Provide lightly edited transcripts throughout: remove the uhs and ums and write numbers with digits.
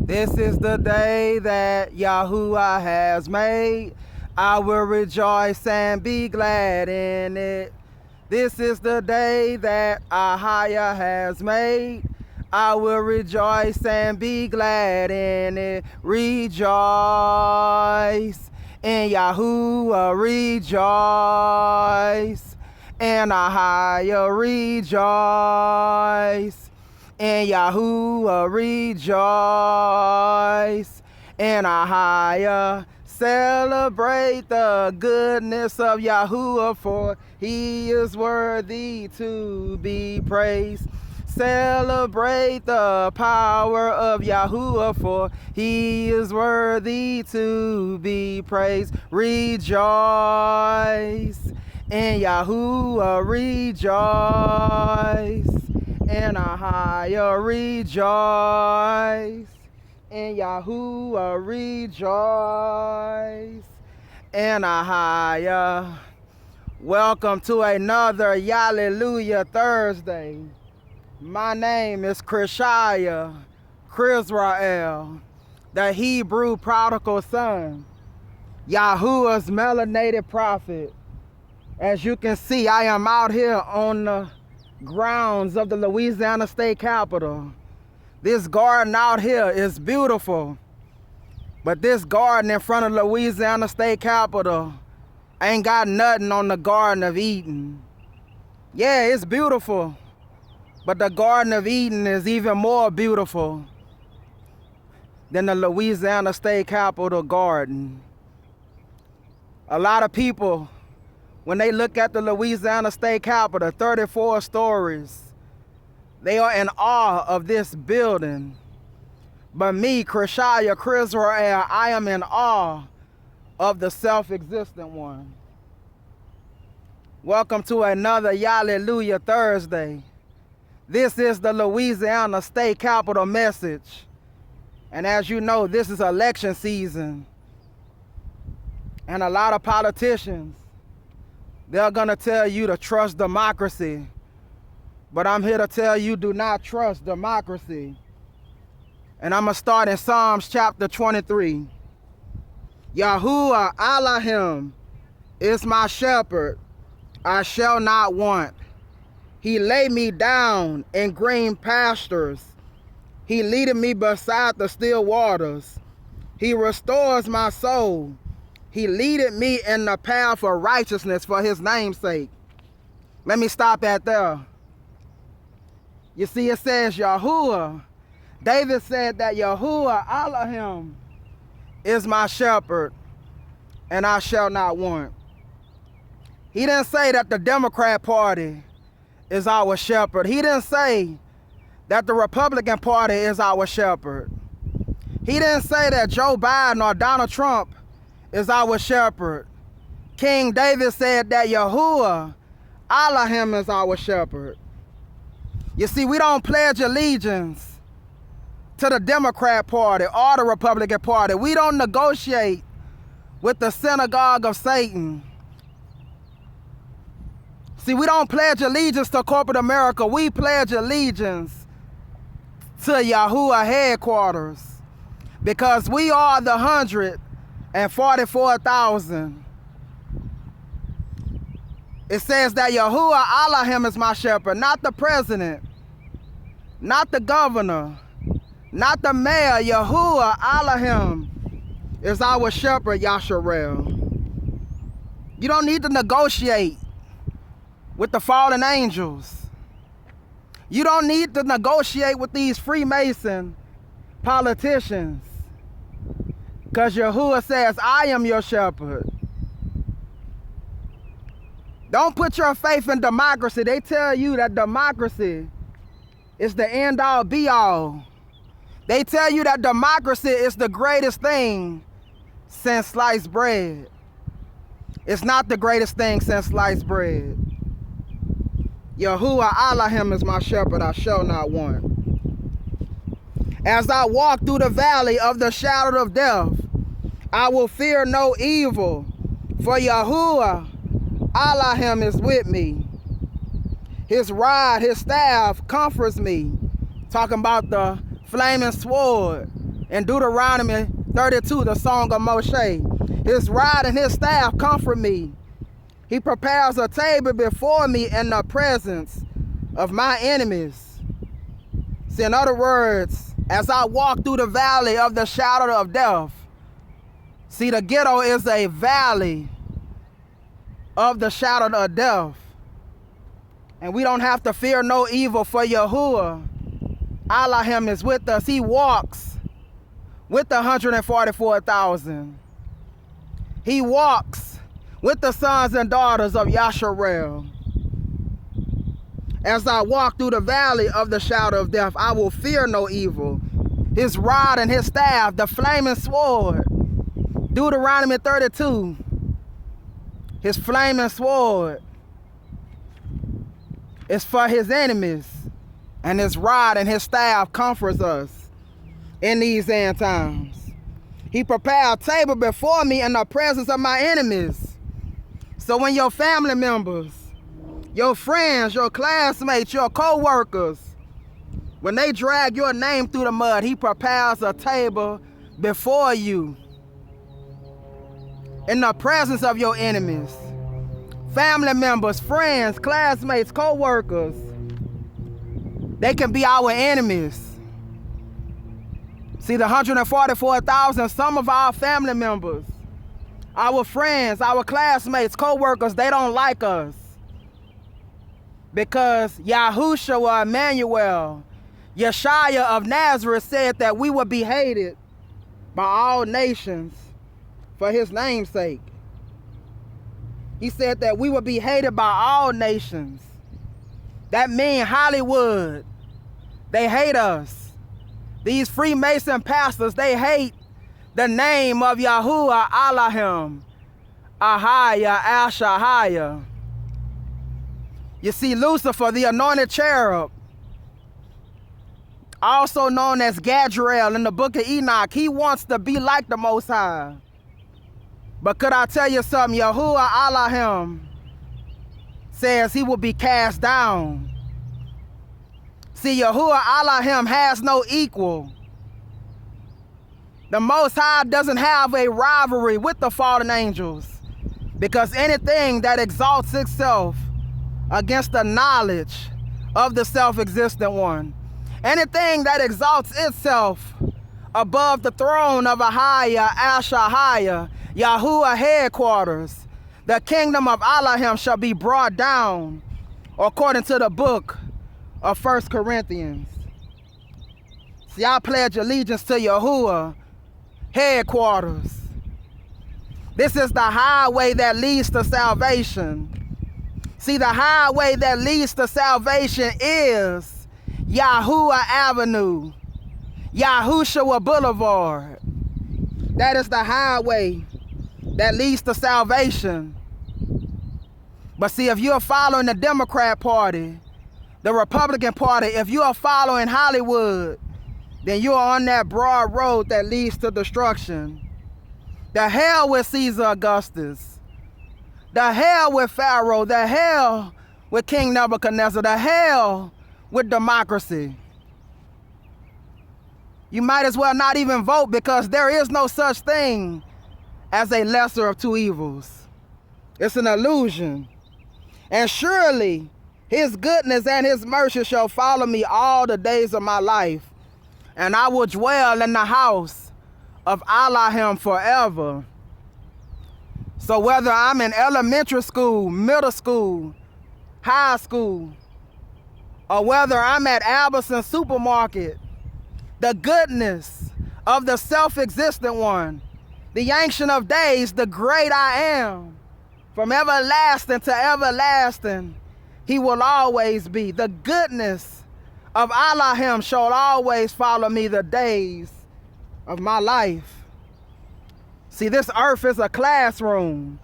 This is the day that Yahuwah has made. I will rejoice and be glad in it. This is the day that YAHLALUYAH has made. I will rejoice and be glad in it. Rejoice in Yahuwah, rejoice. And YAHLALUYAH, rejoice. And Yahuwah, rejoice. And YAHLALUYAH, celebrate the goodness of Yahuwah, for he is worthy to be praised. Celebrate the power of Yahuwah, for he is worthy to be praised. Rejoice in Yahuwah, rejoice. And YAHLALUYAH, rejoice. And Yahuwah, rejoice. And YAHLALUYAH. Welcome to another YAHLALUYAH Thursday. My name is CRISHAYAH'EL, the Hebrew prodigal son, Yahuwah's melanated prophet. As you can see, I am out here on the grounds of the Louisiana state capitol. This garden out here is beautiful, but this garden in front of Louisiana state capitol ain't got nothing on the Garden of Eden. Yeah, it's beautiful, but the Garden of Eden is even more beautiful than the Louisiana state capitol garden. A lot of people, when they look at the Louisiana state capitol, 34 stories, they are in awe of this building. But me, CRISHAYAH, I am in awe of the self-existent one. Welcome to another YAHLALUYAH Thursday. This is the Louisiana state capitol message. And as you know, this is election season. And a lot of politicians, they're gonna tell you to trust democracy. But I'm here to tell you, do not trust democracy. And I'm gonna start in Psalms chapter 23. Yahuwah Elohim is my shepherd, I shall not want. He laid me down in green pastures. He leadeth me beside the still waters. He restores my soul. He leadeth me in the path of righteousness for his name's sake. Let me stop at there. You see, it says Yahuwah. David said that Yahuwah Elohim is my shepherd, and I shall not want. He didn't say that the Democrat Party is our shepherd. He didn't say that the Republican Party is our shepherd. He didn't say that Joe Biden or Donald Trump is our shepherd. King David said that Yahuwah Elohim is our shepherd. You see, we don't pledge allegiance to the Democrat Party or the Republican Party. We don't negotiate with the synagogue of Satan. See, we don't pledge allegiance to corporate America. We pledge allegiance to Yahuwah headquarters, because we are the 144,000. It says that Yahuwah Elohim is my shepherd, not the president, not the governor, not the mayor. Yahuwah Elohim is our shepherd, Yasharel. You don't need to negotiate with the fallen angels. You don't need to negotiate with these Freemason politicians, because Yahuwah says, I am your shepherd. Don't put your faith in democracy. They tell you that democracy is the end-all, be-all. They tell you that democracy is the greatest thing since sliced bread. It's not the greatest thing since sliced bread. Yahuwah Elohim is my shepherd, I shall not want. As I walk through the valley of the shadow of death, I will fear no evil, for Yahuwah Elohim is with me. His rod, his staff comforts me. Talking about the flaming sword In Deuteronomy 32, the song of Moshe, his rod and his staff comfort me. He prepares a table before me in the presence of my enemies. See, in other words, as I walk through the valley of the shadow of death, see, the ghetto is a valley of the shadow of death. And we don't have to fear no evil, for Yahuwah, Elohim, is with us. He walks with the 144,000. He walks with the sons and daughters of YAHLALUYAH. As I walk through the valley of the shadow of death, I will fear no evil. His rod and his staff, the flaming sword. Deuteronomy 32, his flaming sword is for his enemies, and his rod and his staff comforts us in these end times. He prepared a table before me in the presence of my enemies. So when your family members, your friends, your classmates, your co-workers, when they drag your name through the mud, he prepares a table before you in the presence of your enemies. Family members, friends, classmates, co-workers, they can be our enemies. See, the 144,000, some of our family members, our friends, our classmates, co-workers, they don't like us. Because Yahushua, Emmanuel, Yeshua of Nazareth said that we would be hated by all nations for his name's sake. He said that we would be hated by all nations. That means Hollywood, they hate us. These Freemason pastors, they hate the name of Yahuwah Elohim, Ahaya, Ashahaya. You see, Lucifer, the anointed cherub, also known as Gadriel in the book of Enoch, he wants to be like the Most High. But could I tell you something? Yahuwah Elohim says he will be cast down. See, Yahuwah Elohim has no equal. The Most High doesn't have a rivalry with the fallen angels, because anything that exalts itself against the knowledge of the self-existent one, anything that exalts itself above the throne of Ahaya, Ashahaya, Yahuwah headquarters, the kingdom of Elohim shall be brought down, according to the book of 1 Corinthians. See, I pledge allegiance to Yahuwah headquarters. This is the highway that leads to salvation. See, the highway that leads to salvation is Yahuwah Avenue, Yahushua Boulevard. That is the highway that leads to salvation. But see, if you're following the Democrat Party, the Republican Party, if you are following Hollywood, then you are on that broad road that leads to destruction. The hell with Caesar Augustus. The hell with Pharaoh. The hell with King Nebuchadnezzar. The hell with democracy. You might as well not even vote, because there is no such thing as a lesser of two evils. It's an illusion. And surely his goodness and his mercy shall follow me all the days of my life, and I will dwell in the house of Elohim forever. So whether I'm in elementary school, middle school, high school, or whether I'm at Albertsons supermarket, the goodness of the self-existent one, the Ancient of Days, the great I am, from everlasting to everlasting, he will always be. The goodness of Elohim shall always follow me the days of my life. See, this earth is a classroom.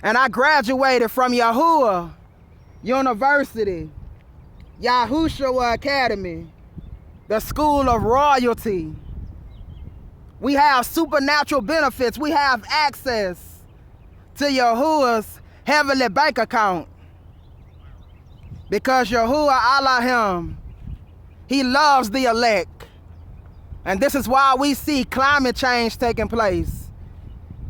And I graduated from Yahuwah University, Yahushua Academy, the school of royalty. We have supernatural benefits. We have access to Yahuwah's heavenly bank account. Because Yahuwah Elohim, he loves the elect. And this is why we see climate change taking place.